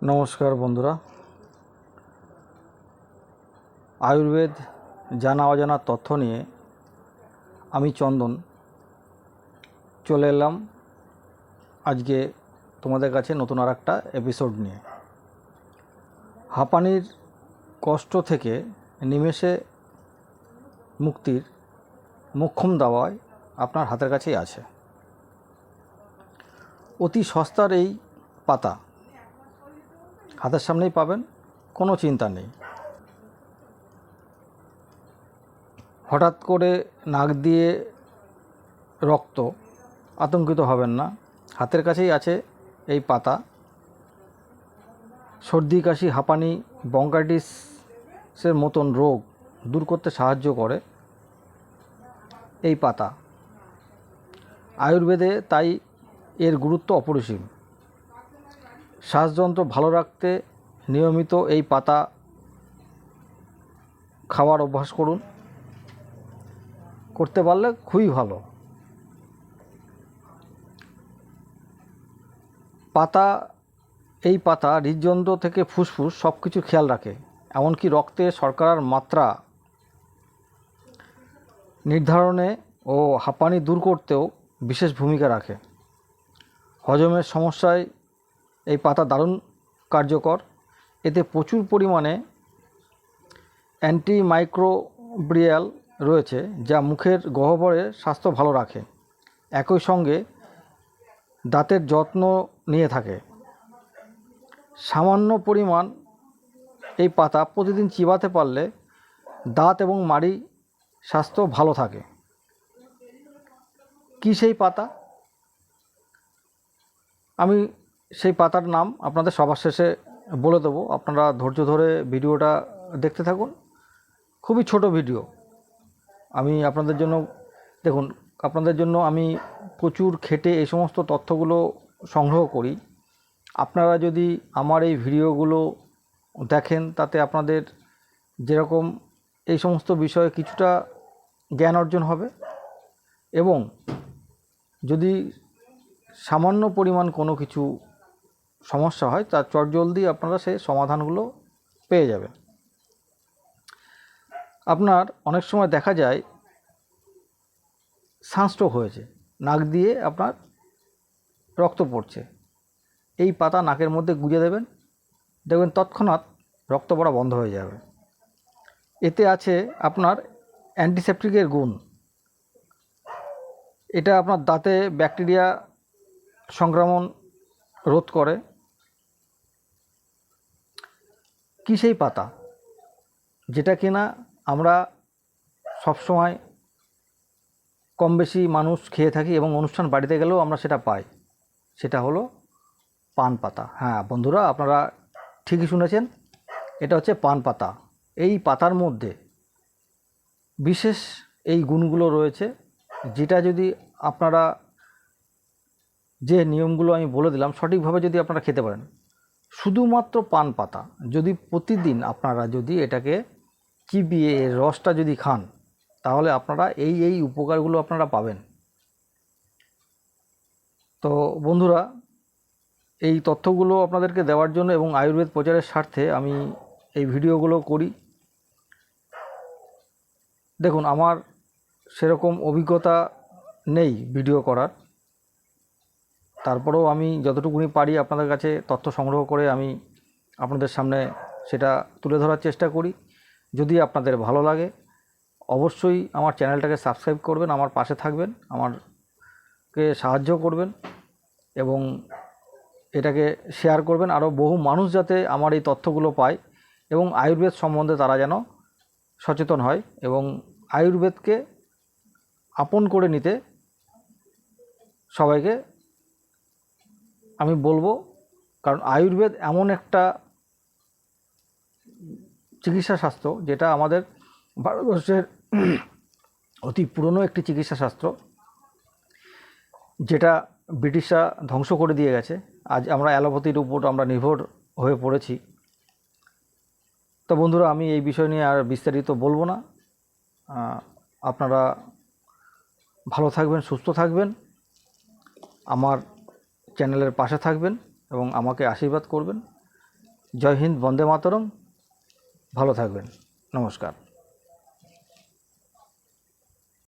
নমস্কার বন্ধুরা, আয়ুর্বেদ জানা অজানা তথ্য নিয়ে আমি চন্দন চলে এলাম আজকে তোমাদের কাছে নতুন আর একটা এপিসোড নিয়ে। হাঁপানির কষ্ট থেকে নিমেষে মুক্তির মোক্ষম দাওয়ায় আপনার হাতের কাছেই আছে। অতি সস্তার এই পাতা হাতের সামনেই পাবেন, কোনো চিন্তা নেই। হঠাৎ করে নাক দিয়ে রক্ত, আতঙ্কিত হবেন না, হাতের কাছেই আছে এই পাতা। সর্দি কাশি হাঁপানি ব্রঙ্কাইটিসের মতন রোগ দূর করতে সাহায্য করে এই পাতা। আয়ুর্বেদে তাই এর গুরুত্ব অপরিসীম। শ্বাসযন্ত্র ভালো রাখতে নিয়মিত এই পাতা খাওয়ার অভ্যাস করতে পারলে খুবই ভালো। এই পাতা হৃদযন্ত্র থেকে ফুসফুস সব কিছু খেয়াল রাখে, এমনকি রক্তে শর্করার মাত্রা নির্ধারণে ও হাঁপানি দূর করতেও বিশেষ ভূমিকা রাখে। হজমের সমস্যায় এই পাতা দারুণ কার্যকর। এতে প্রচুর পরিমাণে অ্যান্টিমাইক্রোবিয়াল রয়েছে, যা মুখের গহ্বরের স্বাস্থ্য ভালো রাখে। একই সঙ্গে দাঁতের যত্ন নিয়ে থাকে। সামান্য পরিমাণ এই পাতা প্রতিদিন চিবাতে পারলে দাঁত এবং মাড়ি স্বাস্থ্য ভালো থাকে। কি সেই পাতা? আমি সেই পাতার নাম আপনাদের সবার শেষে বলে দেবো, আপনারা ধৈর্য ধরে ভিডিওটা দেখতে থাকুন। খুবই ছোট ভিডিও। আমি আপনাদের জন্য আমি প্রচুর খেটে এই সমস্ত তথ্যগুলো সংগ্রহ করি। আপনারা যদি আমার এই ভিডিওগুলো দেখেন, তাতে আপনাদের যেরকম এই সমস্ত বিষয়ে কিছুটা জ্ঞান অর্জন হবে, এবং যদি সামান্য পরিমাণ কোনো কিছু সমস্যা হয়, তার চটজলদি আপনারা সেই সমাধানগুলো পেয়ে যাবেন। আপনার অনেক সময় দেখা যায় সানস্ট্রোক হয়েছে, নাক দিয়ে আপনার রক্ত পড়ছে। এই পাতা নাকের মধ্যে গুঁজে দেবেন, দেখবেন তৎক্ষণাৎ রক্ত পড়া বন্ধ হয়ে যাবে। এতে আছে আপনার অ্যান্টিসেপটিকের গুণ। এটা আপনার দাঁতে ব্যাকটেরিয়া সংক্রমণ রোধ করে। কি সেই পাতা যেটা কিনা আমরা সবসময় কম বেশি মানুষ খেয়ে থাকি, এবং অনুষ্ঠান বাড়িতে গেলেও আমরা সেটা পাই? সেটা হলো পান পাতা। হ্যাঁ বন্ধুরা, আপনারা ঠিকই শুনেছেন, এটা হচ্ছে পান পাতা। এই পাতার মধ্যে বিশেষ এই গুণগুলো রয়েছে, যেটা যদি আপনারা, যে নিয়মগুলো আমি বলে দিলাম, সঠিকভাবে যদি আপনারা খেতে পারেন, শুধুমাত্র পান পাতা যদি প্রতিদিন আপনারা যদি এটাকে চিবিয়ে এর রসটা যদি খান, তাহলে আপনারা এই উপকারগুলো আপনারা পাবেন। তো বন্ধুরা, এই তথ্যগুলো আপনাদেরকে দেওয়ার জন্য এবং আয়ুর্বেদ প্রচারের স্বার্থে আমি এই ভিডিওগুলো করি। দেখুন, আমার সেরকম অভিজ্ঞতা নেই ভিডিও করার, তারপরেও আমি যতটুকুনি পারি আপনাদের কাছে তথ্য সংগ্রহ করে আমি আপনাদের সামনে সেটা তুলে ধরার চেষ্টা করি। যদি আপনাদের ভালো লাগে, অবশ্যই আমার চ্যানেলটাকে সাবস্ক্রাইব করবেন, আমার পাশে থাকবেন, আমাকে সাহায্য করবেন, এবং এটাকে শেয়ার করবেন আরও বহু মানুষ যাতে আমার এই তথ্যগুলো পায়, এবং আয়ুর্বেদ সম্বন্ধে তারা যেন সচেতন হয়, এবং আয়ুর্বেদকে আপন করে নিতে সবাইকে আমি বলবো। কারণ আয়ুর্বেদ এমন একটা চিকিৎসা শাস্ত্র, যেটা আমাদের ভারতবর্ষের অতি পুরনো একটি চিকিৎসা শাস্ত্র, যেটা ব্রিটিশরা ধ্বংস করে দিয়ে গেছে। আজ আমরা অ্যালোপ্যাথির উপর আমরা নির্ভর হয়ে পড়েছি। তো বন্ধুরা, আমি এই বিষয় নিয়ে আর বিস্তারিত বলবো না। আপনারা ভালো থাকবেন, সুস্থ থাকবেন, আমার চ্যানেলের পাশে থাকবেন এবং আমাকে আশীর্বাদ করবেন। জয় হিন্দ, বন্দে মাতরম। ভালো থাকবেন। নমস্কার।